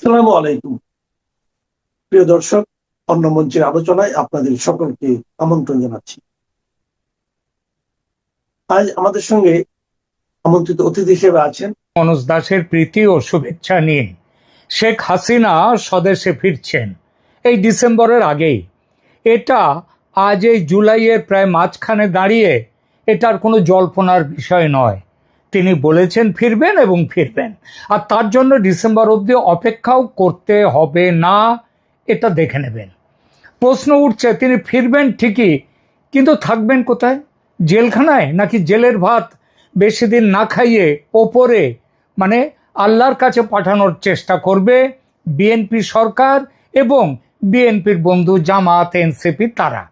আসসালামু আলাইকুম। প্রিয় দর্শক, অন্য মঞ্চের আলোচনায় আপনাদের সকলকে আমন্ত্রণ জানাচ্ছি। আজ আমাদের সঙ্গে আমন্ত্রিত অতিথি হিসেবে আছেন মনোজ দাসের প্রীতি ও শুভেচ্ছা নিয়ে শেখ হাসিনা স্বদেশে ফিরছেন এই ডিসেম্বরের আগেই। এটা আজ এই জুলাইয়ের প্রায় মাঝখানে দাঁড়িয়ে এটার কোনো জল্পনার বিষয় নয়। তিনি বলেছেন ফিরবেন এবং ফিরবেন, আর তার জন্য ডিসেম্বর অবধি অপেক্ষাও করতে হবে না, এটা দেখে নেবেন। প্রশ্ন উঠছে তিনি ফিরবেন ঠিকই, কিন্তু থাকবেন কোথায়? জেলখানায়, নাকি জেলের ভাত বেশি দিন না খাইয়ে ওপরে মানে আল্লাহর কাছে পাঠানোর চেষ্টা করবে বিএনপি সরকার এবং বিএনপির বন্ধু জামাত এনসিপি? তারা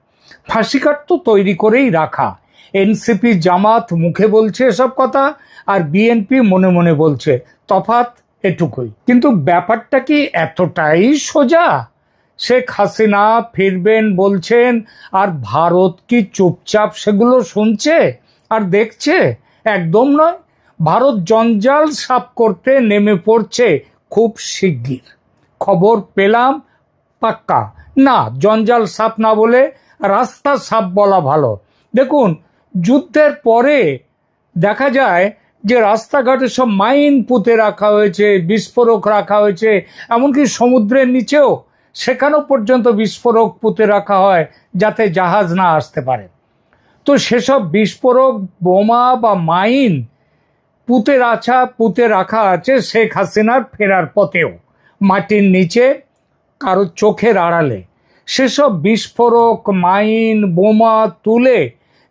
ফাঁসিকাট তো তৈরি করেই রাখা। এনসিপি জামাত মুখে বলছে এসব কথা, আর বিএনপি মনে মনে বলছে। তফাৎ এটুকুই। কিন্তু ব্যাপারটা কি এতটাই সোজা? শেখ হাসিনা ফিরবেন বলছেন, আর ভারত কি চুপচাপ সেগুলো শুনছে আর দেখছে? একদম নয়। ভারত জঞ্জাল সাফ করতে নেমে পড়ছে খুব শিগগির। খবর পেলাম পাক্কা। না, জঞ্জাল সাফ না বলে রাস্তা সাফ বলা ভালো। দেখুন, যুদ্ধের পরে দেখা যায় যে রাস্তাঘাটে সব মাইন পুঁতে রাখা হয়েছে, বিস্ফোরক রাখা হয়েছে, এমনকি সমুদ্রের নিচেও সেখানেও পর্যন্ত বিস্ফোরক পুঁতে রাখা হয় যাতে জাহাজ না আসতে পারে। তো সেসব বিস্ফোরক, বোমা বা মাইন পুঁতে রাখা আছে শেখ হাসিনার ফেরার পথেও, মাটির নিচে, কারো চোখের আড়ালে। সেসব বিস্ফোরক, মাইন, বোমা তুলে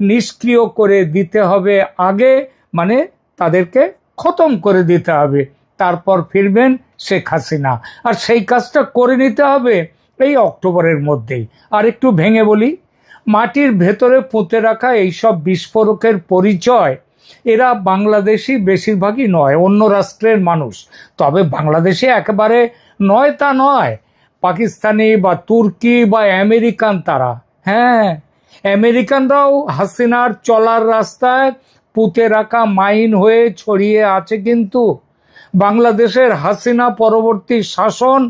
নিষ্ক্রিয় করে দিতে হবে আগে, মানে তাদেরকে খতম করে দিতে হবে। তারপর ফিরবেন শেখ হাসিনা, আর সেই কাজটা করে নিতে হবে এই অক্টোবরের মধ্যেই। আর একটু ভেঙে বলি, মাটির ভেতরে পুঁতে রাখা এইসব বিস্ফোরকের পরিচয় এরা বাংলাদেশি বেশিরভাগই নয়, অন্য রাষ্ট্রের মানুষ। তবে বাংলাদেশে একেবারে নয় তা নয়, পাকিস্তানি বা তুর্কি বা আমেরিকান তারা। হ্যাঁ, আমেরিকানরাও হাসিনার চলার রাস্তায় পুঁতে রাখা মাইন হয়ে ছড়িয়ে আছে। কিন্তু বাংলাদেশের হাসিনা পরবর্তী শাসন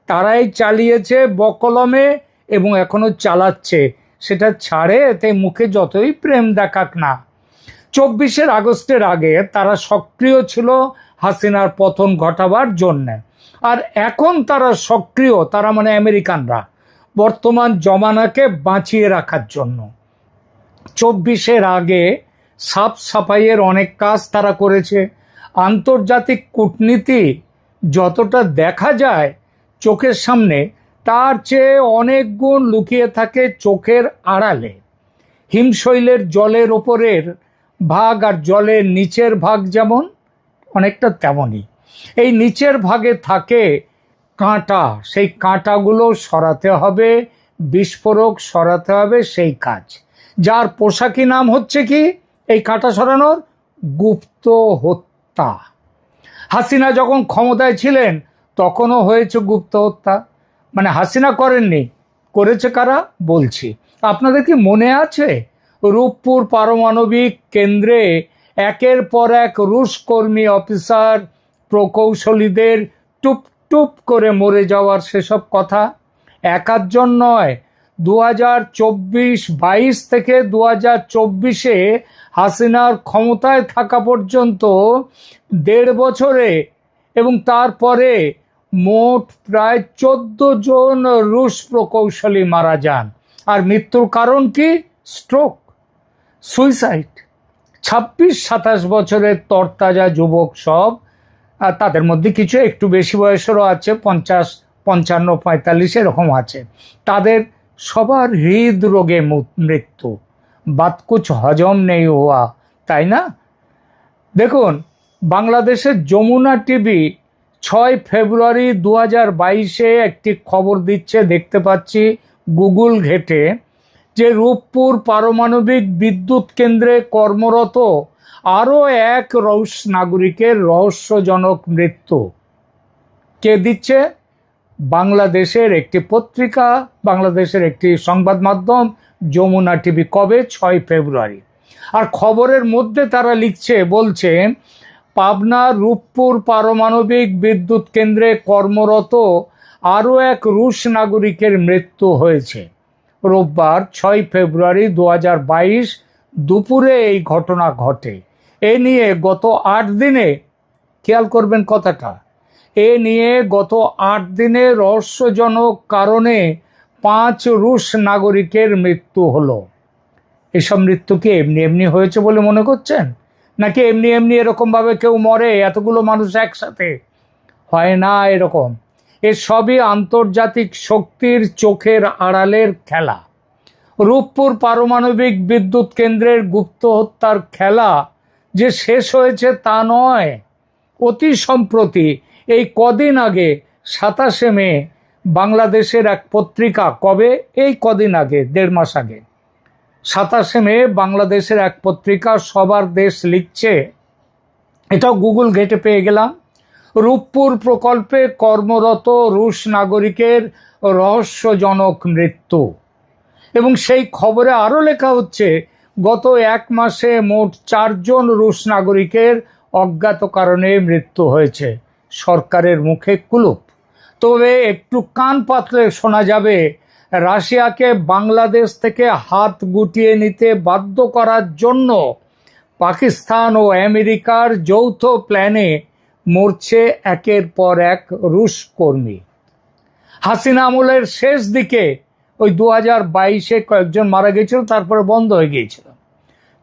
তারাই চালিয়েছে বকলমে এবং এখনো চালাচ্ছে। সেটা ছাড়ে, এতে মুখে যতই প্রেম দেখাক না। 24শে আগস্টের আগে তারা সক্রিয় ছিল হাসিনার পতন ঘটাবার জন্যে, আর এখন তারা সক্রিয়, তারা মানে আমেরিকানরা, বর্তমান জমানাকে বাঁচিয়ে রাখার জন্য। 24-এর আগে সাফ সাফাইয়ের অনেক কাজ তারা করেছে। আন্তর্জাতিক কূটনীতি যতটা দেখা যায় চোখের সামনে, তার চেয়ে অনেক গুণ লুকিয়ে থাকে চোখের আড়ালে। হিমশৈলের জলের ওপরের ভাগ আর জলের নিচের ভাগ যেমন, অনেকটা তেমনই এই নিচের ভাগে থাকে কাঁটা। সেই কাঁটাগুলো সরাতে হবে, বিস্ফোরক সরাতে হবে, সেই কাজ। যার পোশাকি নাম হচ্ছে কি এই কাঁটা সরানোর? গুপ্ত হত্যা। হাসিনা যখন ক্ষমতায় ছিলেন তখনও হয়েছে গুপ্ত হত্যা। মানে হাসিনা করেননি, করেছে কারা বলছি। আপনাদের কি মনে আছে রূপপুর পারমাণবিক কেন্দ্রে একের পর এক রুশ কর্মী, অফিসার, প্রকৌশলীদের টুপ টুপ করে মরে যাওয়ার সেসব কথা? এক আধজন নয়, 2024-22 থেকে 2024-এ হাসিনার ক্ষমতায় থাকা পর্যন্ত 1.5 বছরে এবং তারপরে মোট প্রায় 14 জন রুশ প্রকৌশলী মারা যান। আর মৃত্যুর কারণ কি? Stroke, suicide. 26-27 বছরের তরতাজা যুবক সব, আর তাদের মধ্যে কিছু একটু বেশি বয়সেরও আছে, 50, 55, 45 এরকম আছে। তাদের সবার হৃদরোগে মৃত্যু। বাত কুছ হজম নেই হওয়া, তাই না? দেখুন, বাংলাদেশের যমুনা টিভি 6 ফেব্রুয়ারি 2022-এ একটি খবর দিচ্ছে, দেখতে পাচ্ছি গুগল ঘেটে, যে রূপপুর পারমাণবিক বিদ্যুৎ কেন্দ্রে কর্মরত আরও এক রুশ নাগরিকের রহস্যজনক মৃত্যু। কে দিচ্ছে? বাংলাদেশের একটি পত্রিকা, বাংলাদেশের একটি সংবাদ মাধ্যম যমুনা টিভি। কবে? 6 ফেব্রুয়ারি। আর খবরের মধ্যে তারা লিখছে, বলছে পাবনার রূপপুর পারমাণবিক বিদ্যুৎ কেন্দ্রে কর্মরত আরও এক রুশ নাগরিকের মৃত্যু হয়েছে। রোববার 6 ফেব্রুয়ারি 2022 দুপুরে এই ঘটনা ঘটে। এ নিয়ে গত 8 দিনে, খেয়াল করবেন কথাটা, এ নিয়ে গত 8 দিনে রহস্যজনক কারণে 5 রুশ নাগরিকের মৃত্যু হলো। এসব মৃত্যু কি এমনি এমনি হয়েছে বলে মনে করছেন, নাকি এমনি এমনি এরকমভাবে কেউ মরে এতগুলো মানুষ একসাথে? হয় না এরকম। এ সবই আন্তর্জাতিক শক্তির চোখের আড়ালের খেলা। রূপপুর পারমাণবিক বিদ্যুৎ কেন্দ্রের গুপ্ত হত্যার খেলা যে শেষ হয়েছে তা নয়। অতি সম্প্রতি এই কদিন আগে 27শে মে বাংলাদেশের এক পত্রিকা, কবে, এই কদিন আগে, 1.5 মাস আগে, 27শে মে বাংলাদেশের এক পত্রিকা সবার দেশ লিখছে, এটাও গুগল ঘেটে পেয়ে গেলাম, রূপপুর প্রকল্পে কর্মরত রুশ নাগরিকের রহস্যজনক মৃত্যু। এবং সেই খবরে আরও লেখা হচ্ছে, গত 1 মাসে মোট 4 জন রুশ নাগরিকের অজ্ঞাত কারণে মৃত্যু হয়েছে। সরকারের মুখে কুলুপ। তবে একটু কান পাতলে শোনা যাবে, রাশিয়াকে বাংলাদেশ থেকে হাত গুটিয়ে নিতে বাধ্য করার জন্য পাকিস্তান ও আমেরিকার যৌথ প্ল্যানে মরছে একের পর এক রুশ কর্মী। হাসিনা আমলের শেষ দিকে ওই 2022-এ কয়েকজন মারা গিয়েছিল, তারপরে বন্ধ হয়ে গিয়েছিল।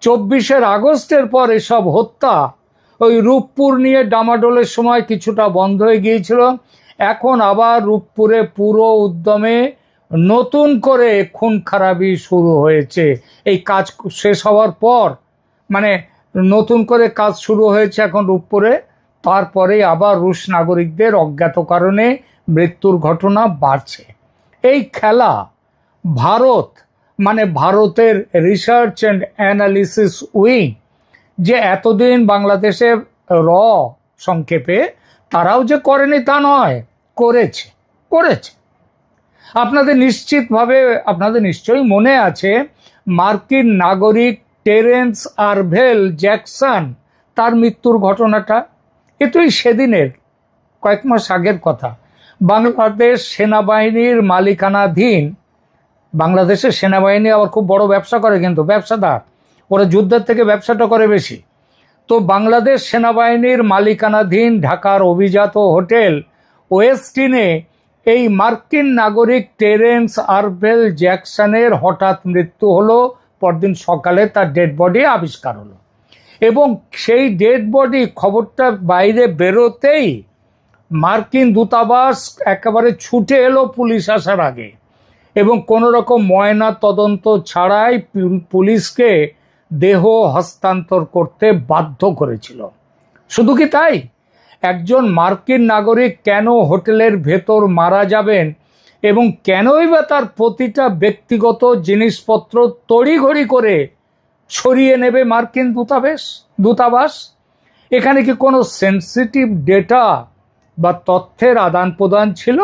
24 আগস্টের পর এসব হত্যা ওই রূপপুর নিয়ে ডামাডোলের সময় কিছুটা বন্ধ হয়ে গিয়েছিল। এখন আবার রূপপুরে পুরো উদ্যমে নতুন করে খুন খারাপি শুরু হয়েছে। এই কাজ শেষ হওয়ার পর, মানে নতুন করে কাজ শুরু হয়েছে এখন রূপপুরে, তারপরে আবার রুশ নাগরিকদের অজ্ঞাত কারণে মৃত্যুর ঘটনা বাড়ছে। এই খেলা ভারত, মানে ভারতের রিসার্চ অ্যান্ড অ্যানালিসিস উইং, যে এতদিন বাংলাদেশে সংক্ষেপে, তারাও যে করেনি তা নয়, করেছে। আপনাদের নিশ্চয়ই মনে আছে মার্কিন নাগরিক টেরেন্স আরভেল জ্যাকসন, তার মৃত্যুর ঘটনাটা। এ তো সেদিনের, কয়েক মাস আগের কথা। বাংলাদেশ সেনাবাহিনীর মালিকানাধীন, বাংলাদেশের সেনাবাহিনী আবার খুব বড় ব্যবসা করে, কিন্তু ব্যবসাদার, ওরা যুদ্ধের থেকে ব্যবসাটা করে বেশি। তো বাংলাদেশ সেনাবাহিনীর মালিকানাধীন ঢাকার অভিজাত হোটেল ওয়েস্টিনে এই মার্কিন নাগরিক টেরেন্স আরভেল জ্যাকসনের হঠাৎ মৃত্যু হলো। পরদিন সকালে তার ডেড বডি আবিষ্কার হলো, এবং সেই ডেড বডি খবরটা বাইরে বেরোতেই মার্কিন দূতাবাস একেবারে ছুটে এলো পুলিশ আসার আগে, এবং কোনো রকম ময়না তদন্ত ছাড়াই পুলিশকে দেহ হস্তান্তর করতে বাধ্য করেছিল। শুধু কি তাই, একজন মার্কিন নাগরিক কেন হোটেলের ভেতর মারা যাবেন এবং কেনই বা তার প্রতিটা ব্যক্তিগত জিনিসপত্র তড়িঘড়ি করে ছড়িয়ে নেবে মার্কিন দূতাবাস? এখানে কি কোনো সেন্সিটিভ ডেটা বা তথ্যের আদান প্রদান ছিল?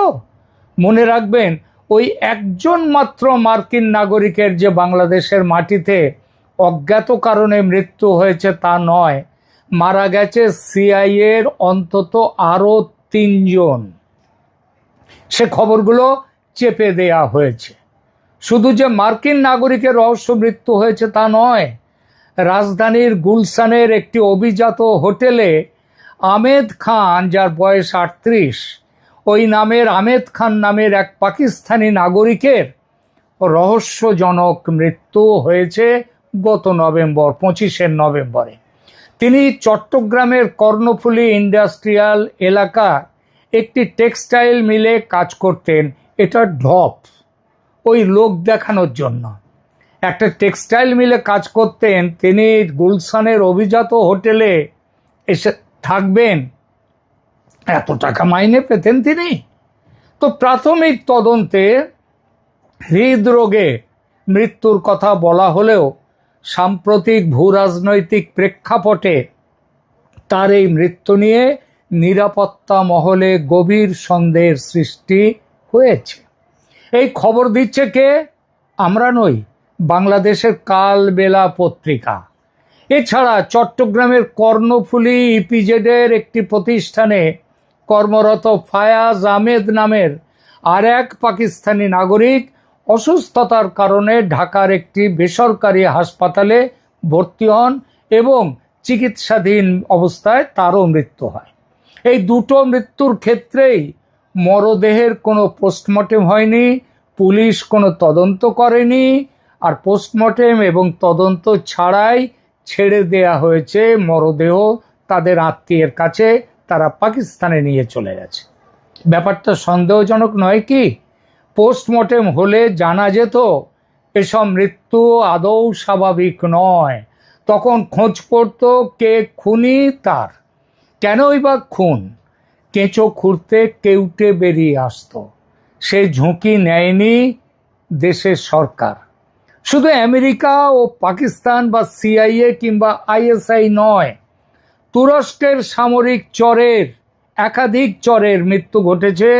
মনে রাখবেন, ওই একজন মাত্র মার্কিন নাগরিকের যে বাংলাদেশের মাটিতে অজ্ঞাত কারণে মৃত্যু হয়েছে তা নয়, মারা গেছে সিআইএর অন্তত আরও 3 জন। সে খবরগুলো চেপে দেয়া হয়েছে। শুধু যে মার্কিন নাগরিকের রহস্য মৃত্যু হয়েছে তা নয়, রাজধানীর গুলশানের একটি অভিজাত হোটেলে আহমেদ খান, যার বয়স 38, ওই নামের আহমেদ খান নামের এক পাকিস্তানি নাগরিকের রহস্যজনক মৃত্যু হয়েছে গত 25 নভেম্বরে। তিনি চট্টগ্রামের কর্ণফুলী ইন্ডাস্ট্রিয়াল এলাকার একটি টেক্সটাইল মিলে কাজ করতেন। এটা ঢপ, ওই লোক দেখানোর জন্য একটা টেক্সটাইল মিলে কাজ করতেন। তিনি গুলশানের অভিজাত হোটেলে এসে থাকবেন, এত টাকা মাইনে পেতেন তিনি। তো প্রাথমিক তদন্তে হৃদরোগে মৃত্যুর কথা বলা হলেও সাম্প্রতিক ভূরাজনৈতিক প্রেক্ষাপটে তার এই মৃত্যু নিয়ে নিরাপত্তা মহলে গভীর সন্দেহের সৃষ্টি হয়েছে। এই খবর দিচ্ছে কে? আমরা নই, বাংলাদেশের কালবেলা পত্রিকা। এছাড়া চট্টগ্রামের কর্ণফুলী ইপিজেডের একটি প্রতিষ্ঠানে কর্মরত ফায়াজ আহমেদ নামের আর এক পাকিস্তানি নাগরিক অসুস্থতার কারণে ঢাকার একটি বেসরকারি হাসপাতালে ভর্তি হন এবং চিকিৎসাধীন অবস্থায় তারও মৃত্যু হয়। এই দুটো মৃত্যুর ক্ষেত্রেই মরদেহের কোনো পোস্টমর্টেম হয়নি, পুলিশ কোনো তদন্ত করেনি, আর পোস্টমর্টেম এবং তদন্ত ছাড়াই ছেড়ে দেয়া হয়েছে মরদেহ তাদের আত্মীয়ের কাছে, তারা পাকিস্তানে নিয়ে চলে গেছে। ব্যাপারটা সন্দেহজনক নয় কি? পোস্টমর্টেম হলে জানা যেত এসব মৃত্যু আদৌ স্বাভাবিক নয়। তখন খোঁজ পড়ত কে খুনি তার, কেনই বা খুন। কেঁচো খুঁড়তে কেউটে বেরিয়ে আসতো। সে ঝুঁকি নেয়নি দেশের সরকার। শুধু আমেরিকা ও পাকিস্তান বা সিআইএ কিংবা আইএসআই নয়, তুরস্কের সামরিক চরের একাধিক চরের মৃত্যু ঘটেছে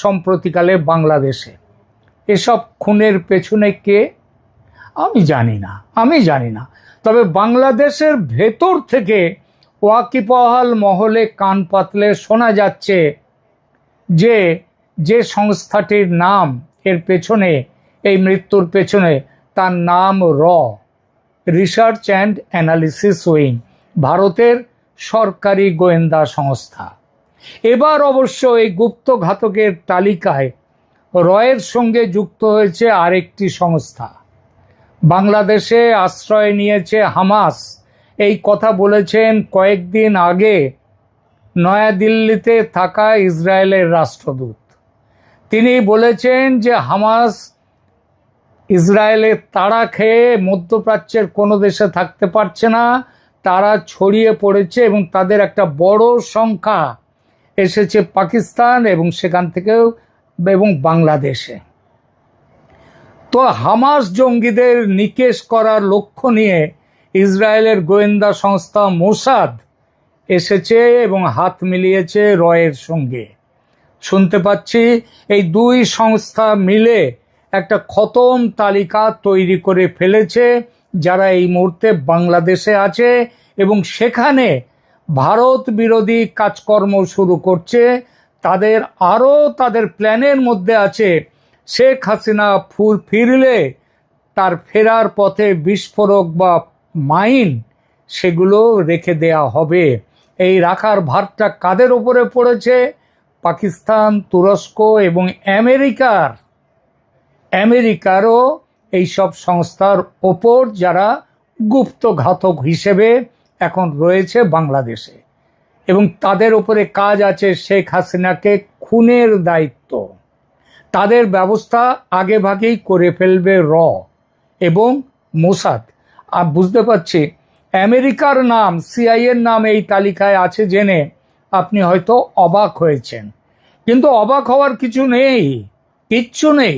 সম্প্রতিকালে বাংলাদেশে। এসব খুনের পেছনে কে? আমি জানি না। তবে বাংলাদেশের ভেতর থেকে ওয়াকিবহাল মহলে কান পাতলে শোনা যাচ্ছে যে যে সংস্থাটির নাম এর পেছনে, এই মৃত্যুর পেছনে, তার নাম রিসার্চ অ্যান্ড অ্যানালিসিস উইং, ভারতের সরকারি গোয়েন্দা সংস্থা। এবার অবশ্য এই গুপ্ত ঘাতকের তালিকায় এর সঙ্গে যুক্ত হয়েছে আরেকটি সংস্থা। বাংলাদেশে আশ্রয় নিয়েছে হামাস, এই কথা বলেছেন কয়েকদিন আগে নয়াদিল্লিতে থাকা ইসরায়েলের রাষ্ট্রদূত। তিনি বলেছেন যে হামাস ইসরায়েলের তাড়া খেয়ে মধ্যপ্রাচ্যের কোনো দেশে থাকতে পারছে না, তারা ছড়িয়ে পড়েছে এবং তাদের একটা বড় সংখ্যা এসেছে পাকিস্তান এবং সেখান থেকেও এবং বাংলাদেশে। তো হামাস জঙ্গিদের নিকেশ করার লক্ষ্য নিয়ে ইসরায়েলের গোয়েন্দা সংস্থা মোসাদ এসেছে এবং হাত মিলিয়েছে এর সঙ্গে। শুনতে পাচ্ছি এই দুই সংস্থা মিলে একটা খতম তালিকা তৈরি করে ফেলেছে যারা এই মুহূর্তে বাংলাদেশে আছে এবং সেখানে ভারত বিরোধী কাজকর্ম শুরু করছে। তাদের প্ল্যানের মধ্যে আছে শেখ হাসিনা ফিরলে তার ফেরার পথে বিস্ফোরক বা মাইন সেগুলো রেখে দেয়া হবে। এই রাখার ভারটা কাদের ওপরে পড়েছে? পাকিস্তান, তুরস্ক এবং আমেরিকারও এইসব সংস্থার ওপর, যারা গুপ্ত ঘাতক হিসেবে এখন রয়েছে বাংলাদেশে, এবং তাদের উপরে কাজ আছে শেখ হাসিনাকে খুনের দায়িত্ব। তাদের ব্যবস্থা আগেভাগেই করে ফেলবে এবং মোসাদ। আর বুঝতে পারছি আমেরিকার নাম, সিআইএর নাম এই তালিকায় আছে জেনে আপনি হয়তো অবাক হয়েছেন, কিন্তু অবাক হওয়ার কিচ্ছু নেই।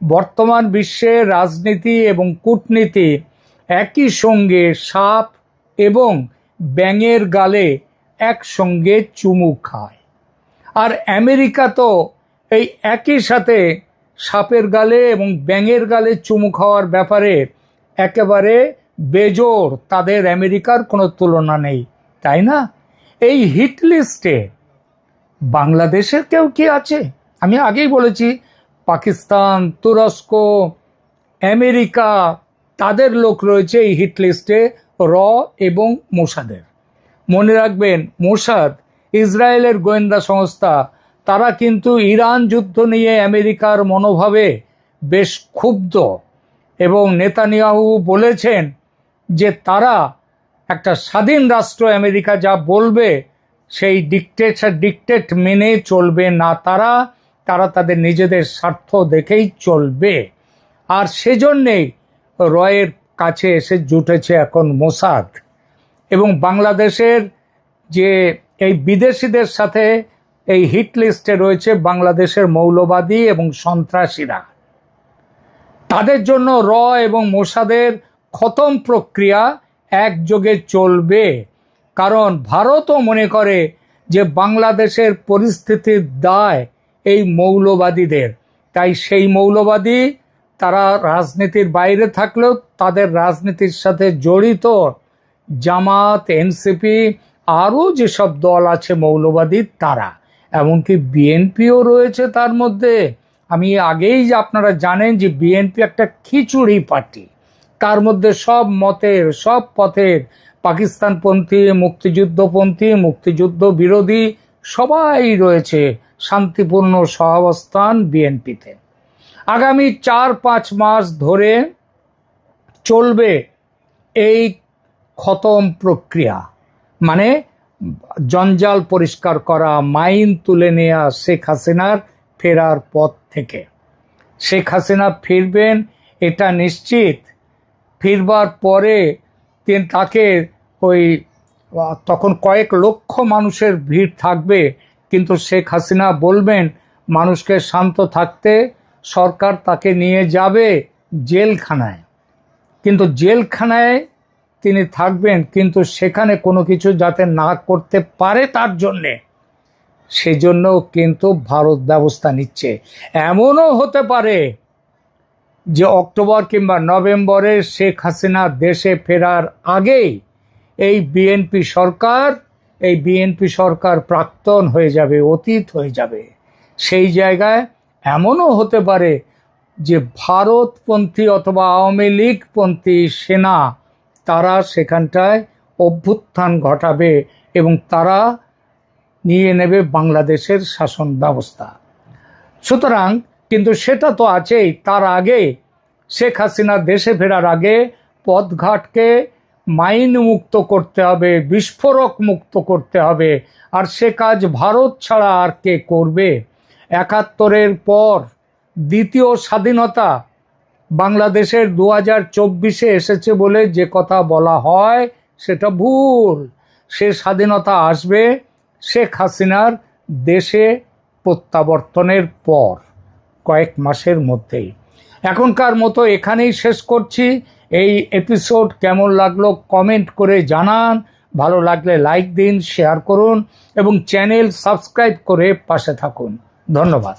বর্তমান বিশ্বের রাজনীতি এবং কূটনীতি একই সঙ্গে সাপ এবং ব্যাঙের গালে একসঙ্গে চুমু খায়। আর আমেরিকা তো এই একই সাথে সাপের গালে এবং ব্যাঙের গালে চুমু খাওয়ার ব্যাপারে একেবারে বেজোড়। তাদের আমেরিকার কোনো তুলনা নেই, তাই না? এই হিট লিস্টে বাংলাদেশের কেউ কি আছে? আমি আগেই বলেছি পাকিস্তান, তুরস্ক, আমেরিকা, তাদের লোক রয়েছে এই হিট লিস্টে এবং মোসাদের। মনে রাখবেন, মোসাদ ইসরায়েলের গোয়েন্দা সংস্থা। তারা কিন্তু ইরান যুদ্ধ নিয়ে আমেরিকার মনোভাবে বেশ ক্ষুব্ধ এবং নেতানিয়াহু বলেছেন যে তারা একটা স্বাধীন রাষ্ট্র, আমেরিকা যা বলবে সেই ডিকটেট মেনে চলবে না। তারা তাদের নিজেদের স্বার্থ দেখেই চলবে। আর সেজন্যেই এর কাছে এসে জুটেছে এখন মোসাদ। এবং বাংলাদেশের যে এই বিদেশিদের সাথে এই হিট লিস্টে রয়েছে বাংলাদেশের মৌলবাদী এবং সন্ত্রাসীরা। তাদের জন্য এবং মোসাদের খতম প্রক্রিয়া একযোগে চলবে। কারণ ভারতও মনে করে যে বাংলাদেশের পরিস্থিতির দায় এই মৌলবাদীদের। তাই সেই মৌলবাদী তারা রাজনীতির বাইরে থাকলেও তাদের রাজনীতির সাথে জড়িত জামাত, এনসিপি, আরও যেসব দল আছে মৌলবাদী তারা, এমনকি বিএনপিও রয়েছে তার মধ্যে। আমি আগেই যে আপনারা জানেন যে বিএনপি একটা খিচুড়ি পার্টি, তার মধ্যে সব মতের, সব পথের, পাকিস্তানপন্থী, মুক্তিযুদ্ধপন্থী, মুক্তিযুদ্ধ বিরোধী সবাই রয়েছে শান্তিপূর্ণ সহাবস্থান বিএনপিতে। আগামী 4-5 মাস ধরে চলবে এই খতম প্রক্রিয়া, মানে জঞ্জাল পরিষ্কার করা, মাইন তুলে নেওয়া শেখ হাসিনার ফেরার পথ থেকে। শেখ হাসিনা ফিরবেন এটা নিশ্চিত। ফিরবার পরে তাকে তখন কয়েক লক্ষ মানুষের ভিড় থাকবে, কিন্তু শেখ হাসিনা বলবেন মানুষকে শান্ত থাকতে, সরকার তাকে নিয়ে যাবে জেলখানায়। কিন্তু জেলখানায় তিনি থাকবেন, কিন্তু সেখানে কোনো কিছু যাতে না করতে পারে তার জন্যে, সেজন্য কিন্তু ভারত ব্যবস্থা নিচ্ছে। এমনও হতে পারে যে অক্টোবর কিংবা নভেম্বরে শেখ হাসিনা দেশে ফেরার আগেই এই বিএনপি সরকার প্রাক্তন হয়ে যাবে, অতীত হয়ে যাবে। সেই জায়গায় এমনও হতে পারে যে ভারতপন্থী অথবা আওয়ামী লীগপন্থী সেনা তারা সেখানটায় অভ্যুত্থান ঘটাবে এবং তারা নিয়ে নেবে বাংলাদেশের শাসন ব্যবস্থা। সুতরাং কিন্তু সেটা তো আছেই, তার আগে শেখ হাসিনা দেশে ফেরার আগে পথঘাটকে মাইন মুক্ত করতে হবে, বিস্ফোরক মুক্ত করতে হবে। আর সে কাজ ভারত ছাড়া আর কে করবে? ৭১-এর পর দ্বিতীয় স্বাধীনতা বাংলাদেশের 2024-এ এসেছে বলে যে কথা বলা হয় সেটা ভুল। সে স্বাধীনতা আসবে শেখ হাসিনার দেশে প্রত্যাবর্তনের পর কয়েক মাসের মধ্যেই। এখনকার মতো এখানেই শেষ করছি। এই এপিসোড কেমন লাগলো কমেন্ট করে জানান, ভালো লাগলে লাইক দিন, শেয়ার করুন এবং চ্যানেল সাবস্ক্রাইব করে পাশে থাকুন। ধন্যবাদ।